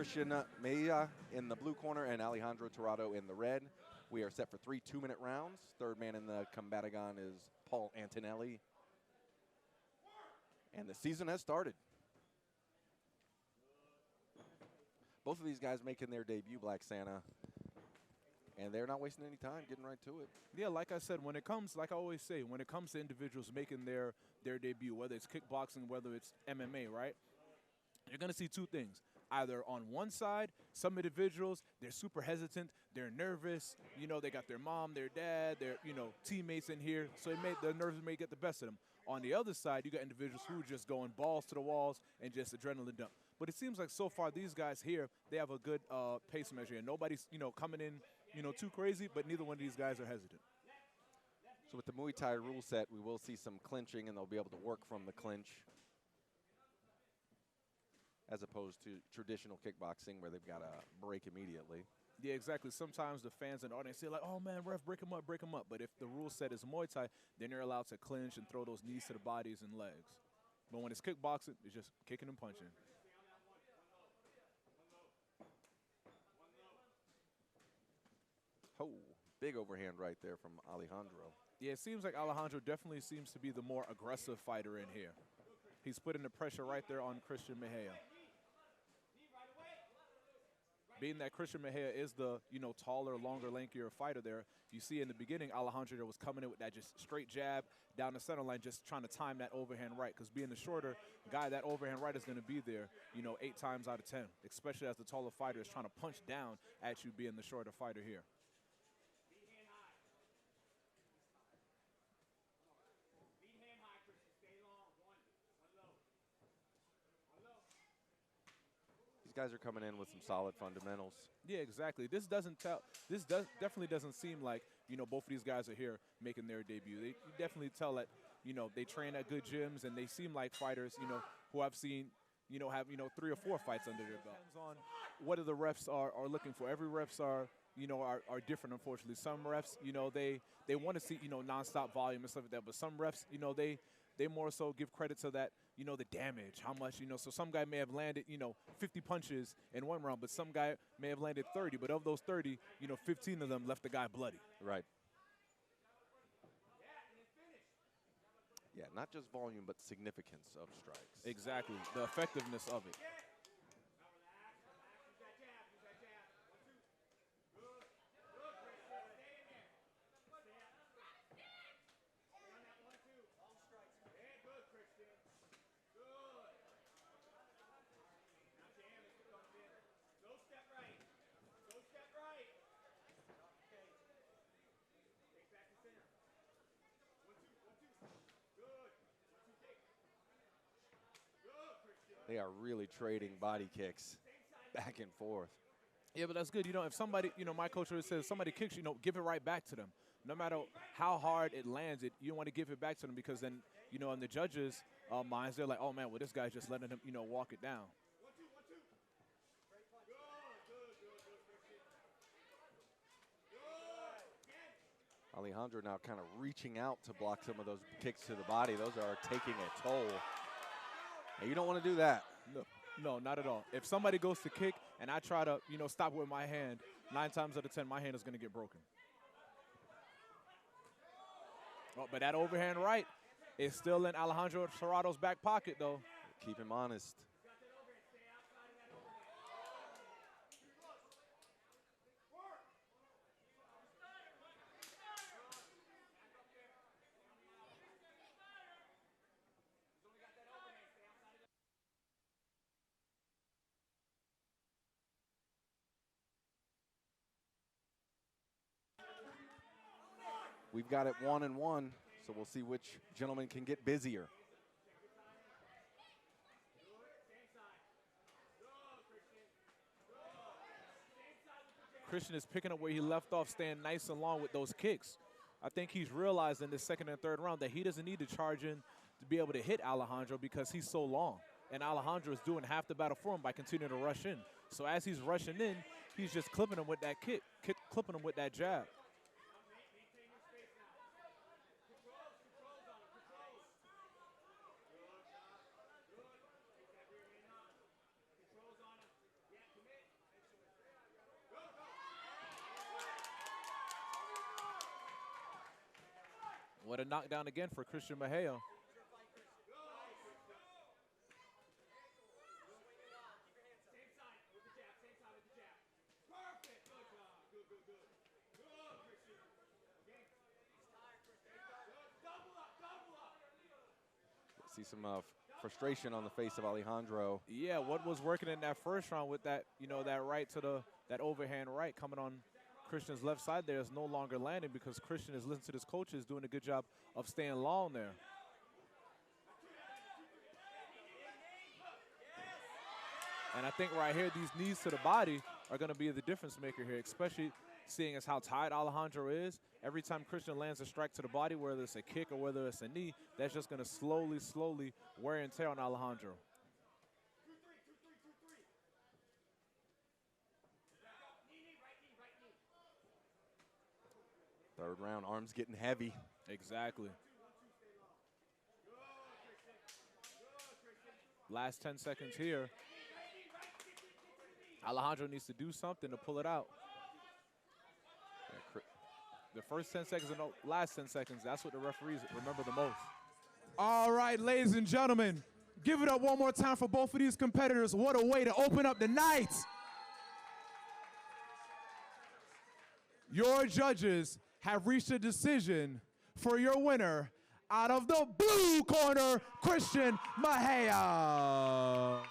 Christian Mejia in the blue corner and Alejandro Tirado in the red. We are set for 3 2-minute rounds. Third man in the combatagon is Paul Antonelli. And the season has started. Both of these guys making their debut, Black Santa. And they're not wasting any time, getting right to it. Yeah, like I said, when it comes, like I always say, when it comes to individuals making their debut, whether it's kickboxing, whether it's MMA, right? You're going to see two things. Either on one side, some individuals, they're super hesitant, they're nervous, you know, they got their mom, their dad, their, you know, teammates in here, so their nerves may get the best of them. On the other side, you got individuals who are just going balls to the walls and just adrenaline dump. But it seems like so far these guys here, they have a good pace measure, and nobody's, you know, coming in, you know, too crazy, but neither one of these guys are hesitant. So with the Muay Thai rule set, we will see some clinching, and they'll be able to work from the clinch, as opposed to traditional kickboxing where they've got to break immediately. Yeah, exactly. Sometimes the fans and the audience say like, oh man, ref, break him up, break him up. But if the rule set is Muay Thai, then they're allowed to clinch and throw those knees to the bodies and legs. But when it's kickboxing, it's just kicking and punching. Oh, big overhand right there from Alejandro. Yeah, it seems like Alejandro definitely seems to be the more aggressive fighter in here. He's putting the pressure right there on Christian Mejia. Being that Christian Mejia is the, you know, taller, longer, lankier fighter there, you see in the beginning, Alejandro was coming in with that just straight jab down the center line, just trying to time that overhand right. Because being the shorter guy, that overhand right is going to be there, you know, 8 times out of 10, especially as the taller fighter is trying to punch down at you being the shorter fighter here. These guys are coming in with some solid fundamentals. Yeah, exactly. This definitely doesn't seem like, you know, both of these guys are here making their debut. You definitely tell that, you know, they train at good gyms and they seem like fighters, you know, who I've seen, you know, have, you know, 3 or 4 fights under their belt. Depends on what the refs are looking for. Every refs are, you know, are different, unfortunately. Some refs, you know, they want to see, you know, nonstop volume and stuff like that. But some refs, you know, they more so give credit to that, you know, the damage, how much, you know. So some guy may have landed, you know, 50 punches in one round, but some guy may have landed 30. But of those 30, you know, 15 of them left the guy bloody. Right. Yeah, not just volume, but significance of strikes. Exactly, the effectiveness of it. They are really trading body kicks back and forth. Yeah, but that's good. You know, if somebody, you know, my coach always says, somebody kicks you know, give it right back to them. No matter how hard it lands, you want to give it back to them because then, you know, in the judges' minds, they're like, oh, man, well, this guy's just letting him, you know, walk it down. Alejandro now kind of reaching out to block some of those kicks to the body. Those are taking a toll. And you don't want to do that. No, not at all. If somebody goes to kick and I try to, you know, stop with my hand, 9 times out of 10, my hand is going to get broken. Oh, but that overhand right is still in Alejandro Tirado's back pocket, though. Keep him honest. We've got it 1-1, so we'll see which gentleman can get busier. Christian is picking up where he left off, staying nice and long with those kicks. I think he's realized in the second and third round that he doesn't need to charge in to be able to hit Alejandro because he's so long. And Alejandro is doing half the battle for him by continuing to rush in. So as he's rushing in, he's just clipping him with that kick, clipping him with that jab. What a knockdown again for Christian Mejia. See some frustration on the face of Alejandro. Yeah, what was working in that first round with that, that right to that overhand right coming on Christian's left side there is no longer landing because Christian is listening to his coaches, doing a good job of staying long there. And I think right here, these knees to the body are going to be the difference maker here, especially seeing as how tired Alejandro is. Every time Christian lands a strike to the body, whether it's a kick or whether it's a knee, that's just going to slowly wear and tear on Alejandro. Third round, arms getting heavy. Exactly. Last 10 seconds here. Alejandro needs to do something to pull it out. The first 10 seconds and the last 10 seconds, that's what the referees remember the most. All right, ladies and gentlemen, give it up one more time for both of these competitors. What a way to open up the night. Your judges have reached a decision for your winner out of the blue corner, Christian Mejia.